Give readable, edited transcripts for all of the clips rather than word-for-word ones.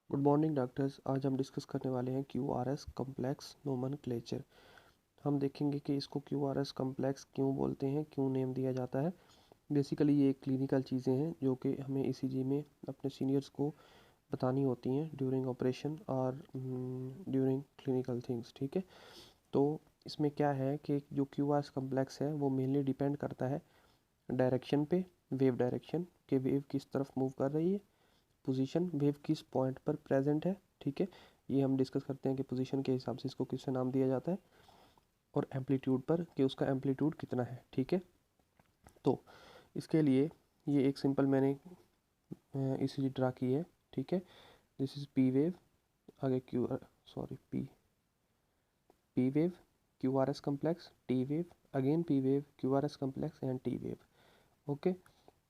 Good morning doctors. आज हम discuss करने वाले हैं क्यूआरएस कम्प्लेक्स नोमेनक्लेचर। हम देखेंगे कि इसको क्यूआरएस कम्प्लेक्स क्यों बोलते हैं, क्यों नेम दिया जाता है। बेसिकली ये क्लिनिकल चीज़ें हैं जो कि हमें ईसीजी में अपने सीनियर्स को बतानी होती हैं ड्यूरिंग ऑपरेशन और ड्यूरिंग क्लिनिकल थिंग्स। ठीक है, तो इसमें क्या है कि जो क्यूआरएस कम्प्लेक्स है वो मेनली डिपेंड करता है डायरेक्शन पे, वेव डायरेक्शन के वेव किस तरफ मूव कर रही है, पोजीशन वेव किस पॉइंट पर प्रेजेंट है। ठीक है, ये हम डिस्कस करते हैं कि पोजीशन के हिसाब से इसको किससे नाम दिया जाता है, और एम्पलीट्यूड पर कि उसका एम्पलीट्यूड कितना है। ठीक है, तो इसके लिए ये एक सिंपल मैंने ईसीजी ड्रा की है। ठीक है, दिस इज पी वेव, आगे Q sorry P wave, Q R S complex, T wave, again P wave, Q R S complex and T wave. Okay,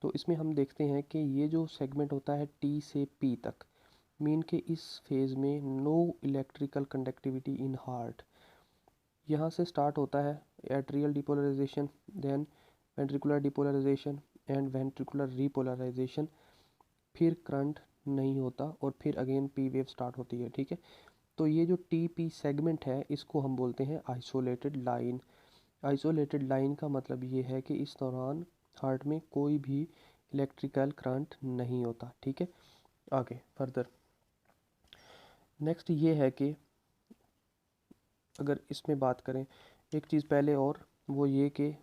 तो इसमें हम देखते हैं कि ये जो सेगमेंट होता है टी से पी तक, मीन के इस फेज में no electrical conductivity in heart. यहाँ से स्टार्ट होता है atrial depolarization, then ventricular depolarization and ventricular repolarization, फिर करंट नहीं होता और फिर अगेन पी वेव स्टार्ट होती है। ठीक है, तो ये जो टी पी सेगमेंट है इसको हम बोलते हैं आइसोलेटेड लाइन। आइसोलेटेड लाइन का मतलब ये है कि इस दौरान हार्ट में कोई भी इलेक्ट्रिकल करंट नहीं होता। ठीक है, आगे फर्दर नेक्स्ट ये है कि अगर इसमें बात करें एक चीज़ पहले, और वो ये कि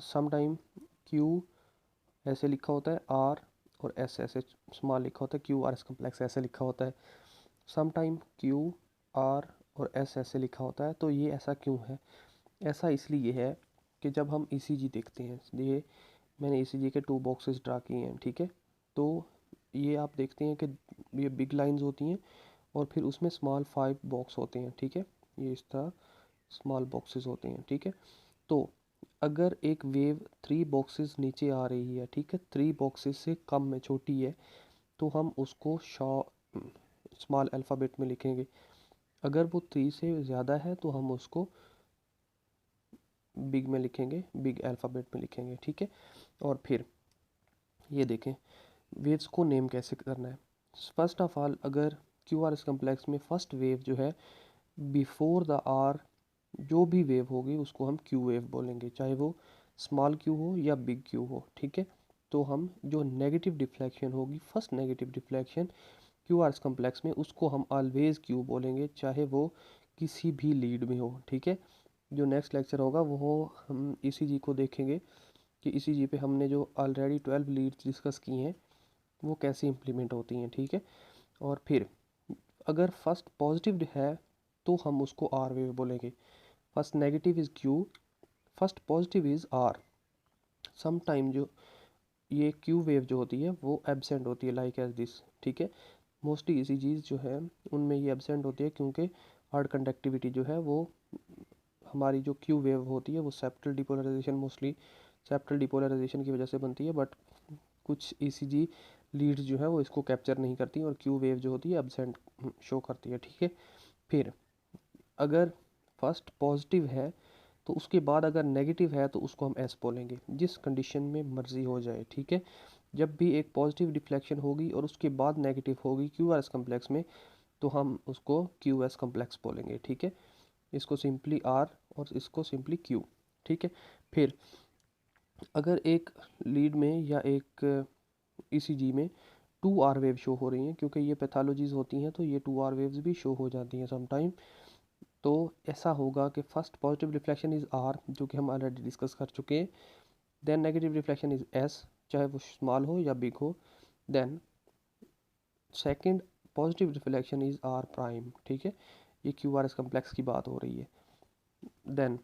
सम टाइम क्यू ऐसे लिखा होता है, आर और एस ऐसे स्मॉल लिखा होता है, क्यू आर एस कम्प्लेक्स ऐसे लिखा होता है। सम टाइम क्यू आर और एस ऐसे लिखा होता है। तो ये ऐसा क्यों है? ऐसा इसलिए है कि जब हम ईसीजी देखते हैं, ये मैंने ईसीजी के 2 बॉक्सेस ड्रा किए हैं। ठीक है, तो ये आप देखते हैं कि ये बिग लाइंस होती हैं और फिर उसमें स्मॉल 5 बॉक्स होते हैं। ठीक है, ये इस तरह स्मॉल बॉक्सेस होते हैं। ठीक है, तो अगर एक वेव 3 बॉक्सेस नीचे आ रही है, ठीक है, 3 बॉक्सेस से कम में छोटी है, तो हम उसको स्मॉल अल्फ़ाबेट में लिखेंगे। अगर वो 3 से ज़्यादा है तो हम उसको बिग में लिखेंगे, बिग अल्फ़ाबेट में लिखेंगे। ठीक है, और फिर ये देखें वेव्स को नेम कैसे करना है। फर्स्ट ऑफ ऑल, अगर क्यू आर एस कम्प्लेक्स में फर्स्ट वेव जो है बिफोर द आर, जो भी वेव होगी उसको हम क्यू वेव बोलेंगे, चाहे वो स्मॉल क्यू हो या बिग क्यू हो। ठीक है, तो हम जो नेगेटिव डिफ्लेक्शन होगी, first negative deflection Q R S complex में, उसको हम ऑलवेज क्यू बोलेंगे, चाहे वो किसी भी लीड में हो। ठीक है, जो नेक्स्ट लेक्चर होगा वो हम ईसीजी को देखेंगे कि ईसीजी पे हमने जो ऑलरेडी 12 लीड्स डिस्कस की हैं वो कैसे इम्प्लीमेंट होती हैं। ठीक है, और फिर अगर फर्स्ट पॉजिटिव है तो हम उसको आर वेव बोलेंगे, first negative is Q, first positive is R. Some time जो ये क्यू वेव जो होती है वो एब्सेंट होती है, लाइक एज दिस। ठीक है, मोस्टली ईसीजीज जो है उनमें ये एब्सेंट होती है क्योंकि हार्ड कंडक्टिविटी जो है वो, हमारी जो क्यू वेव होती है वो septal depolarization, mostly septal depolarization की वजह से बनती है, बट कुछ ईसीजी लीड्स जो है वो इसको कैप्चर नहीं करती और क्यू वेव जो होती है एब्सेंट शो करती है। ठीक है, फिर अगर फर्स्ट पॉजिटिव है तो उसके बाद अगर नेगेटिव है तो उसको हम एस बोलेंगे, जिस कंडीशन में मर्जी हो जाए। ठीक है, जब भी एक पॉजिटिव डिफ्लेक्शन होगी और उसके बाद नेगेटिव होगी क्यू आर एस कम्प्लेक्स में, तो हम उसको क्यू एस कम्प्लेक्स बोलेंगे। ठीक है, इसको सिंपली आर और इसको सिंपली क्यू। ठीक है, फिर अगर एक लीड में या एक ईसीजी में 2 आर वेव शो हो रही हैं, क्योंकि ये पैथोलॉजीज होती हैं तो ये 2 आर वेव्स भी शो हो जाती हैं समटाइम। तो ऐसा होगा कि first positive reflection is R, जो कि हम ऑलरेडी डिस्कस कर चुके हैं। Then negative reflection is S, चाहे वो स्मॉल हो या बिग हो। Then second positive reflection is R prime. ठीक है, ये क्यू आर एस कम्प्लेक्स की बात हो रही है। देन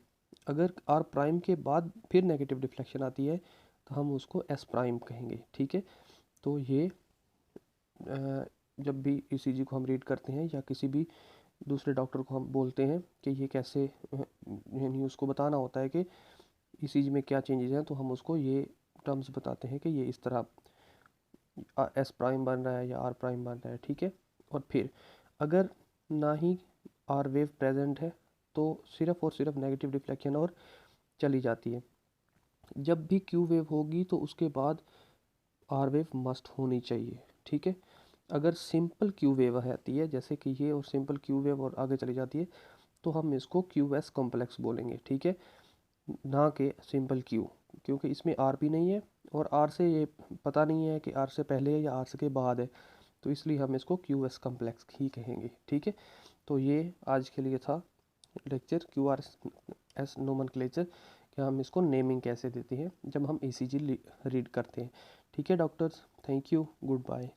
अगर आर प्राइम के बाद फिर नेगेटिव रिफ्लेक्शन आती है तो हम उसको एस प्राइम कहेंगे। ठीक है, तो ये जब भी ईसीजी को हम रीड करते हैं या किसी भी दूसरे डॉक्टर को हम बोलते हैं कि ये कैसे, यानी उसको बताना होता है कि ईसीजी में क्या चेंजेस हैं, तो हम उसको ये टर्म्स बताते हैं कि ये इस तरह एस प्राइम बन रहा है या आर प्राइम बन रहा है। ठीक है, और फिर अगर ना ही आर वेव प्रेजेंट है तो सिर्फ और सिर्फ नेगेटिव डिफ्लेक्शन और चली जाती है। जब भी क्यू वेव होगी तो उसके बाद आर वेव मस्ट होनी चाहिए। ठीक है, अगर सिंपल क्यू वेव आती है जैसे कि ये, और सिंपल क्यू वेव और आगे चली जाती है, तो हम इसको क्यू एस कॉम्प्लेक्स बोलेंगे, ठीक है, ना कि सिंपल क्यू, क्योंकि इसमें आर भी नहीं है और आर से ये पता नहीं है कि आर से पहले है या आर से के बाद है, तो इसलिए हम इसको क्यू एस कॉम्प्लेक्स ही कहेंगे, ठीक है। तो ये आज के लिए था lecture Q R S nomenclature, कि हम इसको नेमिंग कैसे देते हैं जब हम ई सी जी रीड करते हैं, ठीक है doctors, thank you, good bye.